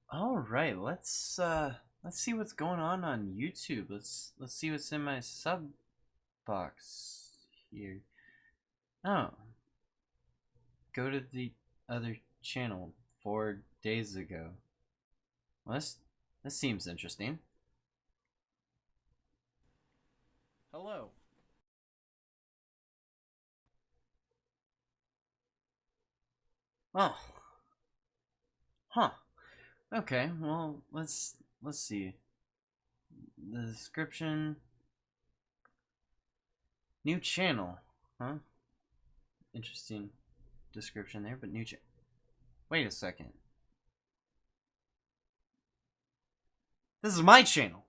All right, let's see what's going on YouTube. Let's see what's in my sub box here. Oh, go to the other channel 4 days ago. Well, this seems interesting. Hello. Oh, huh. Okay, well, let's see. The description, new channel. Huh? Interesting description there, but new channel. Wait a second. This is my channel.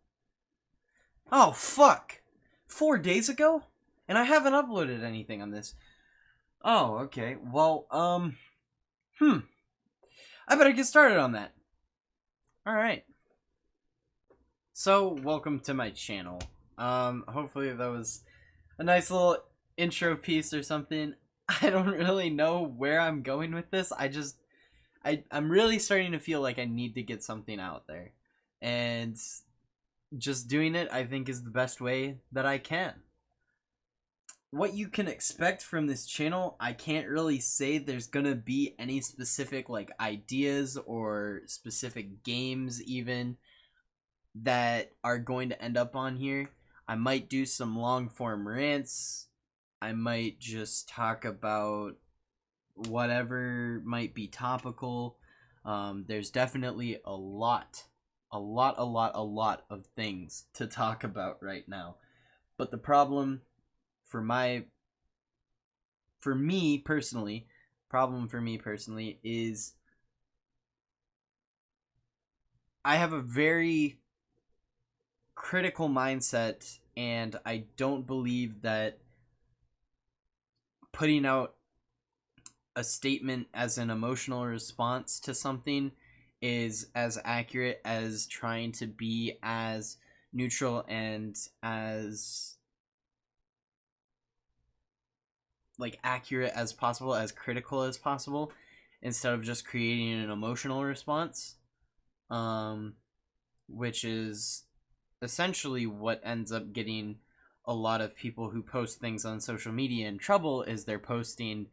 Oh, fuck. 4 days ago? And I haven't uploaded anything on this. Oh, okay. Well, I better get started on that. Alright. So, welcome to my channel. Hopefully that was a nice little intro piece or something. I don't really know where I'm going with this. I'm really starting to feel like I need to get something out there. And just doing it, I think, is the best way that I can. What you can expect from this channel, I can't really say there's gonna be any specific like ideas or specific games even that are going to end up on here. I might do some long form rants. I might just talk about whatever might be topical. There's definitely a lot of things to talk about right now. But the problem for my for me personally is I have a very critical mindset, and I don't believe that putting out a statement as an emotional response to something is as accurate as trying to be as neutral and as like accurate as possible, as critical as possible, instead of just creating an emotional response, um, which is essentially what ends up getting a lot of people who post things on social media in trouble. Is they're posting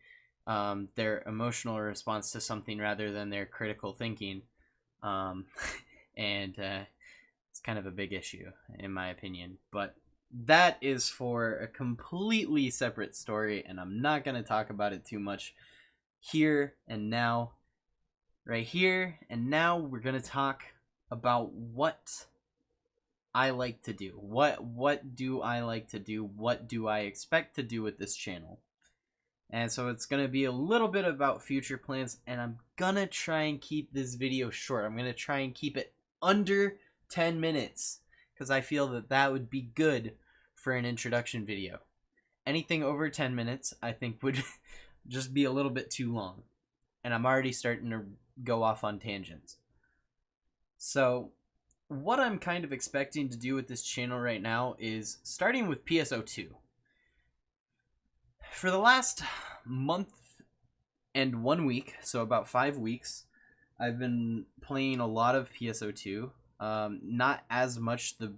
their emotional response to something rather than their critical thinking, um, and it's kind of a big issue in my opinion. But that is for a completely separate story, and I'm not going to talk about it too much here and now. Right here and now, we're going to talk about what I like to do. What do I like to do? What do I expect to do with this channel? And so it's going to be a little bit about future plans, and I'm going to try and keep this video short. I'm going to try and keep it under 10 minutes because I feel that that would be good for an introduction video. Anything over 10 minutes, I think, would just be a little bit too long. And I'm already starting to go off on tangents. So, what I'm kind of expecting to do with this channel right now is starting with PSO2. For the last month and 1 week, so about 5 weeks, I've been playing a lot of PSO2. Not as much the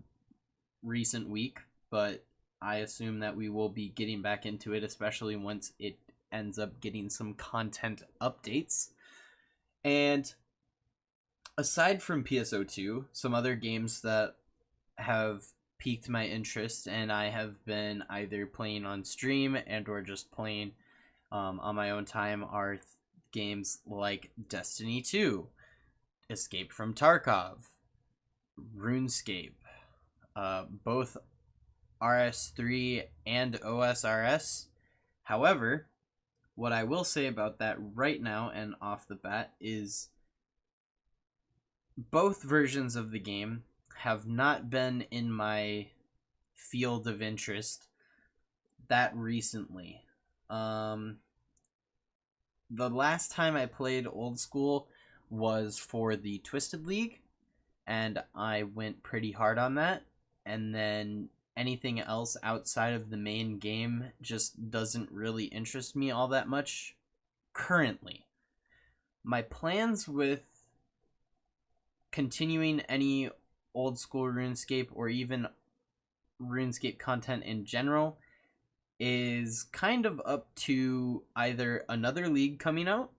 recent week, but I assume that we will be getting back into it, especially once it ends up getting some content updates. And aside from PSO2, some other games that have piqued my interest and I have been either playing on stream and or just playing on my own time are games like Destiny 2, Escape from Tarkov, RuneScape, both RS3 and OSRS. However, what I will say about that right now and off the bat is both versions of the game have not been in my field of interest that recently. The last time I played old school was for the Twisted League, and I went pretty hard on that. And then anything else outside of the main game just doesn't really interest me all that much currently. My plans with continuing any old school RuneScape or even RuneScape content in general is kind of up to either another league coming out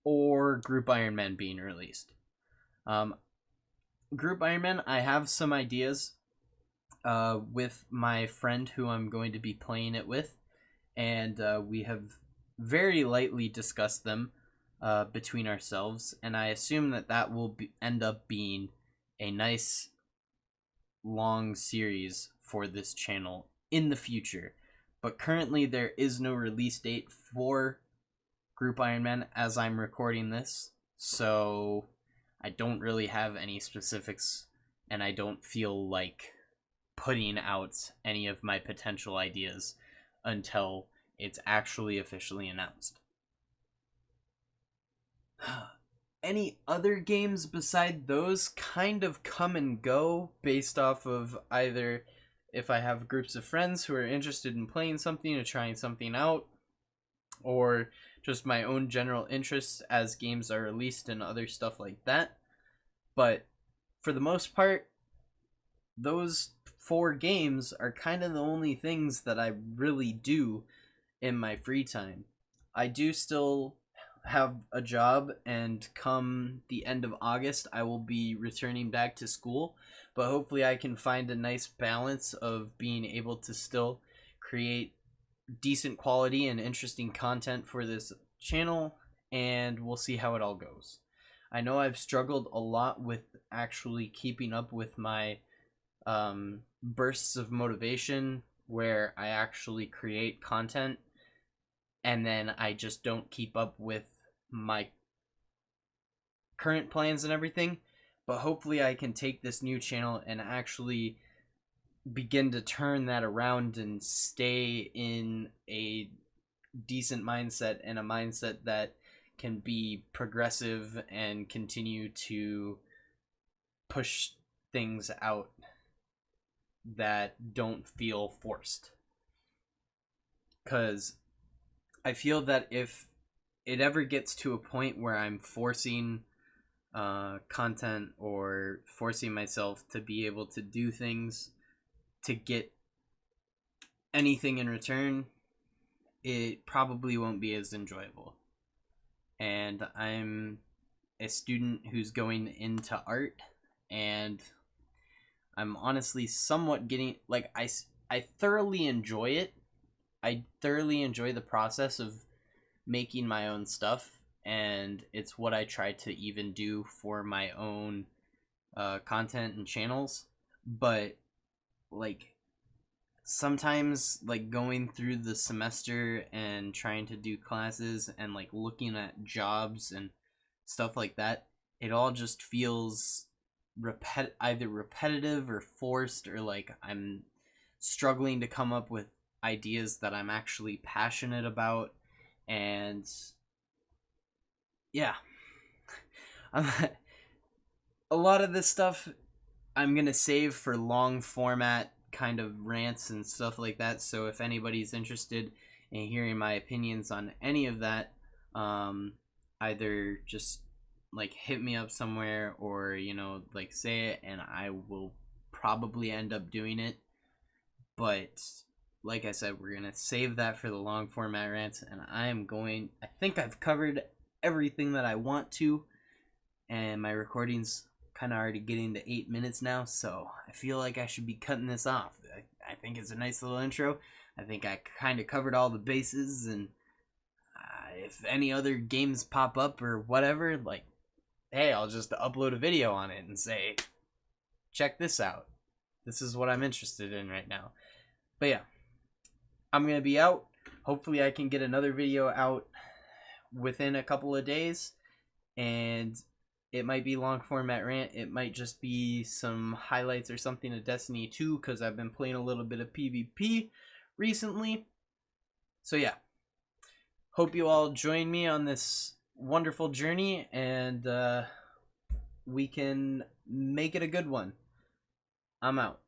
or Group Iron Man being released. Group Iron Man, I have some ideas with my friend who I'm going to be playing it with, and we have very lightly discussed them between ourselves, and I assume that will end up being a nice long series for this channel in the future. But currently there is no release date for Group Iron Man as I'm recording this, so I don't really have any specifics, and I don't feel like putting out any of my potential ideas until it's actually officially announced. Any other games beside those kind of come and go based off of either if I have groups of friends who are interested in playing something or trying something out, or just my own general interests as games are released and other stuff like that. But for the most part, those 4 games are kind of the only things that I really do in my free time. I do still have a job, and come the end of August I will be returning back to school, but hopefully I can find a nice balance of being able to still create decent quality and interesting content for this channel, and we'll see how it all goes. I know I've struggled a lot with actually keeping up with my bursts of motivation where I actually create content and then I just don't keep up with my current plans and everything. But hopefully I can take this new channel and actually begin to turn that around and stay in a decent mindset, and a mindset that can be progressive and continue to push things out that don't feel forced. Because I feel that if it ever gets to a point where I'm forcing content or forcing myself to be able to do things to get anything in return, it probably won't be as enjoyable. And I'm a student who's going into art, and I'm honestly somewhat getting, like, I thoroughly enjoy it. I thoroughly enjoy the process of making my own stuff, and it's what I try to even do for my own content and channels. But like sometimes, like, going through the semester and trying to do classes and like looking at jobs and stuff like that, it all just feels either repetitive or forced, or like I'm struggling to come up with ideas that I'm actually passionate about. And yeah, a lot of this stuff I'm gonna save for long format kind of rants and stuff like that. So if anybody's interested in hearing my opinions on any of that, either just like hit me up somewhere, or like say it, and I will probably end up doing it. But like I said, we're gonna save that for the long format rants, and I think I've covered everything that I want to, and my recording's kind of already getting to 8 minutes now, so I feel like I should be cutting this off. I think it's a nice little intro. I think I kind of covered all the bases, and if any other games pop up or whatever, like, hey, I'll just upload a video on it and say, check this out. This is what I'm interested in right now. But yeah, I'm going to be out. Hopefully I can get another video out within a couple of days, and it might be long format rant. It might just be some highlights or something of Destiny 2, because I've been playing a little bit of PvP recently. So yeah, hope you all join me on this wonderful journey, and we can make it a good one. I'm out.